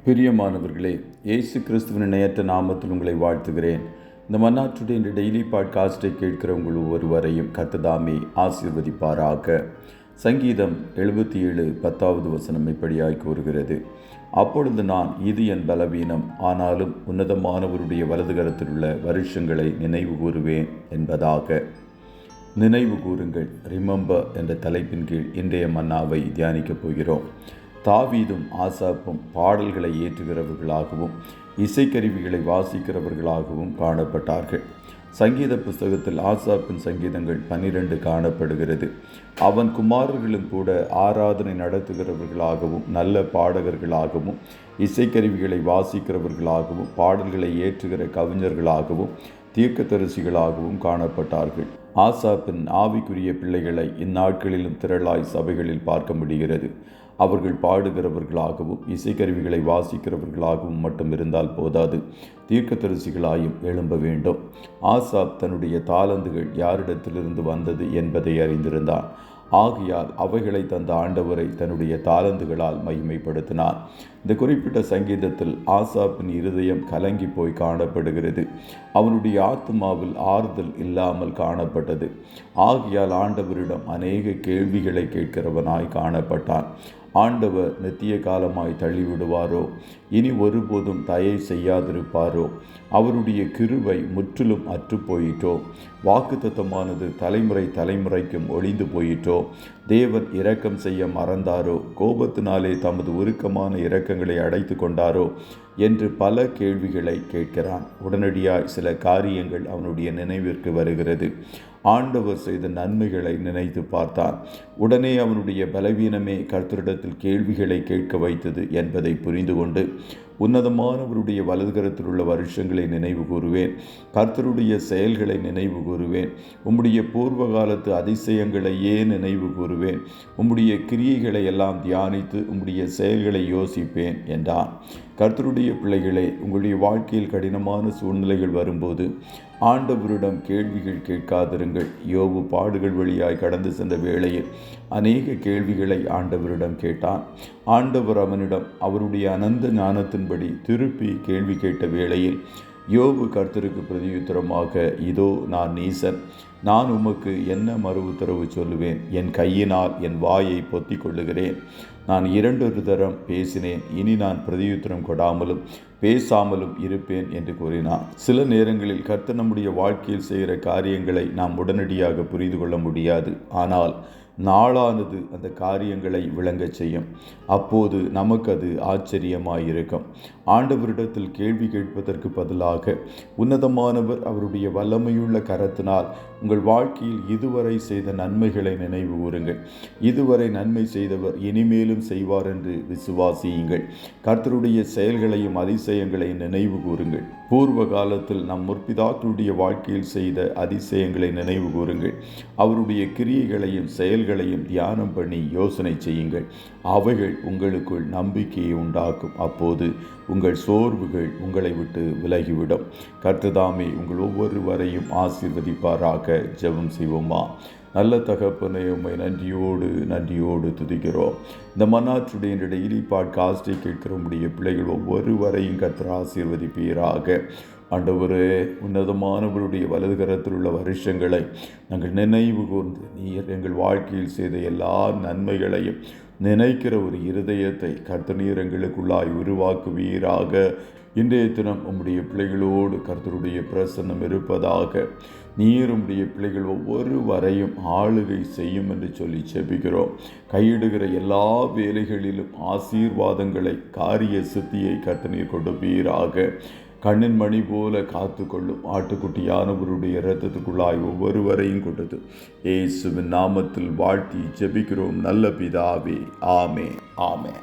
பிரியமானவர்களே, இயேசு கிறிஸ்துவின் இணையற்ற நாமத்தில் உங்களை வாழ்த்துகிறேன். இந்த மன்னாற்றுடைய இந்த டெய்லி பாட்காஸ்டை கேட்கிற உங்கள் ஒவ்வொருவரையும் கர்த்தர் ஆசீர்வதிப்பாராக. சங்கீதம் 77 10வது வசனம் இப்படியாய் கூறுகிறது: அப்பொழுது நான், இது என் பலவீனம், ஆனாலும் உன்னதமானவருடைய வலது கரத்தில் உள்ள வருஷங்களை நினைவு கூறுவேன் என்பதாக. நினைவு கூறுங்கள், ரிமெம்பர் என்ற தலைப்பின் கீழ் இன்றைய மன்னாவை தியானிக்கப் போகிறோம். தாவீதும் ஆசாப்பும் பாடல்களை ஏற்றுகிறவர்களாகவும் இசைக்கருவிகளை வாசிக்கிறவர்களாகவும் காணப்பட்டார்கள். சங்கீத புஸ்தகத்தில் ஆசாப்பின் சங்கீதங்கள் 12 காணப்படுகிறது. அவன் குமாரர்களும் கூட ஆராதனை நடத்துகிறவர்களாகவும் நல்ல பாடகர்களாகவும் இசைக்கருவிகளை வாசிக்கிறவர்களாகவும் பாடல்களை ஏற்றுகிற கவிஞர்களாகவும் தீர்க்கதரிசிகளாகவும் காணப்பட்டார்கள். ஆசாப்பின் ஆவிக்குரிய பிள்ளைகளை இந்நாட்களிலும் திரளாய் சபைகளில் பார்க்க முடிகிறது. அவர்கள் பாடுகிறவர்களாகவும் இசைக்கருவிகளை வாசிக்கிறவர்களாகவும் மட்டும் இருந்தால் போதாது, தீர்க்கதரிசிகளாயும் எழும்ப வேண்டும். ஆசாப் தன்னுடைய தாளந்துகள் யாரிடத்திலிருந்து வந்தது என்பதை அறிந்திருந்தான். ஆகையால் அவைகளை தந்த ஆண்டவரை தன்னுடைய தாளந்துகளால் மகிமைப்படுத்தினார். இந்த குறிப்பிட்ட சங்கீதத்தில் ஆசாப்பின் இருதயம் கலங்கி போய் காணப்படுகிறது. அவனுடைய ஆத்துமாவில் ஆறுதல் இல்லாமல் காணப்பட்டது. ஆகையால் ஆண்டவரிடம் அநேக கேள்விகளை கேட்கிறவனாய் காணப்பட்டான். ஆண்டவர் நித்திய காலமாய் தள்ளிவிடுவாரோ? இனி ஒருபோதும் தயை செய்யாதிருப்பாரோ? அவருடைய கிருபை முற்றிலும் அற்றுப்போயிட்டோ? வாக்குத்தத்தமானது தலைமுறை தலைமுறைக்கும் ஒளிந்து போயிட்டோ? தேவன் இரக்கம் செய்ய மறந்தாரோ? கோபத்தினாலே தமது உருக்கமான இரக்கங்களை அடைத்து கொண்டாரோ என்று பல கேள்விகளை கேட்கிறான். உடனடியாய் சில காரியங்கள் அவனுடைய நினைவிற்கு வருகிறது. ஆண்டவர் செய்த நன்மைகளை நினைத்து பார்த்தான். உடனே அவனுடைய பலவீனமே கர்த்தரிடத்தில் கேள்விகளை கேட்க வைத்தது என்பதை புரிந்து கொண்டு, உன்னதமானவருடைய வலதுகரத்தில் உள்ள வருஷங்களை நினைவு கூறுவேன், கர்த்தருடைய செயல்களை நினைவு கூறுவேன், உம்முடைய பூர்வ காலத்து அதிசயங்களையே நினைவு கூறுவேன், உம்முடைய கிரியைகளை எல்லாம் தியானித்து உம்முடைய செயல்களை யோசிப்பேன் என்றான். கர்த்தருடைய பிள்ளைகளே, உங்களுடைய வாழ்க்கையில் கடினமான சூழ்நிலைகள் வரும்போது ஆண்டவரிடம் கேள்விகள் கேட்காதிருங்கள். யோபு பாடுகள் வழியாய் கடந்து சென்ற வேளையில் அநேக கேள்விகளை ஆண்டவரிடம் கேட்டான். ஆண்டவர் அவனிடம் அவருடைய அனந்த ஞானத்தின்படி திருப்பி கேள்வி கேட்ட வேளையில் யோபு கர்த்தருக்கு பிரதியுத்தரமாக, இதோ நான் நீசன், நான் உமக்கு என்ன மறு உத்தரவு சொல்லுவேன்? என் கையினால் என் வாயை பொத்திக் கொள்ளுகிறேன். நான் 2 தரம் பேசினேன், இனி நான் பிரதியுத்தரம் கொடாமலும் பேசாமலும் இருப்பேன் என்று கூறினான். சில நேரங்களில் கர்த்தர் நம்முடைய வாழ்க்கையில் செய்கிற காரியங்களை நாம் உடனடியாக புரிந்து கொள்ள முடியாது. ஆனால் நாளானது அந்த காரியங்களை விளங்கச் செய்யும். அப்போது நமக்கு அது ஆச்சரியமாயிருக்கும். ஆண்டவரிடத்தில் கேள்வி கேட்பதற்கு பதிலாக உன்னதமானவர் அவருடைய வல்லமையுள்ள கரத்தினால் உங்கள் வாழ்க்கையில் இதுவரை செய்த நன்மைகளை நினைவு கூறுங்கள். இதுவரை நன்மை செய்தவர் இனிமேலும் செய்வார் என்று விசுவாசியுங்கள். கர்த்தருடைய செயல்களையும் அதிசயங்களையும் நினைவு கூறுங்கள். பூர்வ காலத்தில் நம் முற்பிதாக்களுடைய வாழ்க்கையில் செய்த அதிசயங்களை நினைவு கூறுங்கள். அவருடைய கிரியைகளையும் செயல்களையும் தியானம் பண்ணி யோசனை செய்யுங்கள். அவைகள் உங்களுக்குள் நம்பிக்கையை உண்டாக்கும். அப்போது உங்கள் சோர்வுகள் உங்களை விட்டு விலகிவிடும். கர்த்தர் உங்கள் ஒவ்வொருவரையும் ஆசீர்வதிப்பாராக. ஜெபம் செய்வோமா? நல்ல தகப்பனே, உம்மை நன்றியோடு துதிக்கிறோம். இந்த மன்னாற்றுடைய டெய்லி பாட்காஸ்டை கேட்கிற உம்முடைய பிள்ளைகள் ஒவ்வொருவரையும் கர்த்தர் ஆசீர்வதிப்பீராக. ஆண்டவரே, உன்னதமானவருடைய வலது கரத்தில் உள்ள வருஷங்களை நாங்கள் நினைவு கூர்ந்து நீர் எங்கள் வாழ்க்கையில் செய்த எல்லா நன்மைகளையும் நினைக்கிற ஒரு இருதயத்தை கர்த்தர் நீர் எங்களுக்குள்ளாய் உருவாக்குவீராக. இன்றைய தினம் உம்முடைய பிள்ளைகளோடு கர்த்தருடைய பிரசன்னம் இருப்பதாக. நீர் உம்முடைய பிள்ளைகள் ஒவ்வொருவரையும் ஆளுகை செய்யும் என்று சொல்லி செபிக்கிறோம். கையிடுகிற எல்லா வேலைகளிலும் ஆசீர்வாதங்களை, காரிய சித்தியை கர்த்தர் நீர் கொடுப்பீராக. கண்ணின் மணி போல காத்து கொள்ளும். ஆட்டுக்குட்டியானவருடைய இரத்தத்துக்குள்ளாய் ஒவ்வொருவரையும் கொடுத்து இயேசுவின் நாமத்தில் வாழ்த்தி ஜெபிக்கிறோம் நல்ல பிதாவே. ஆமென்.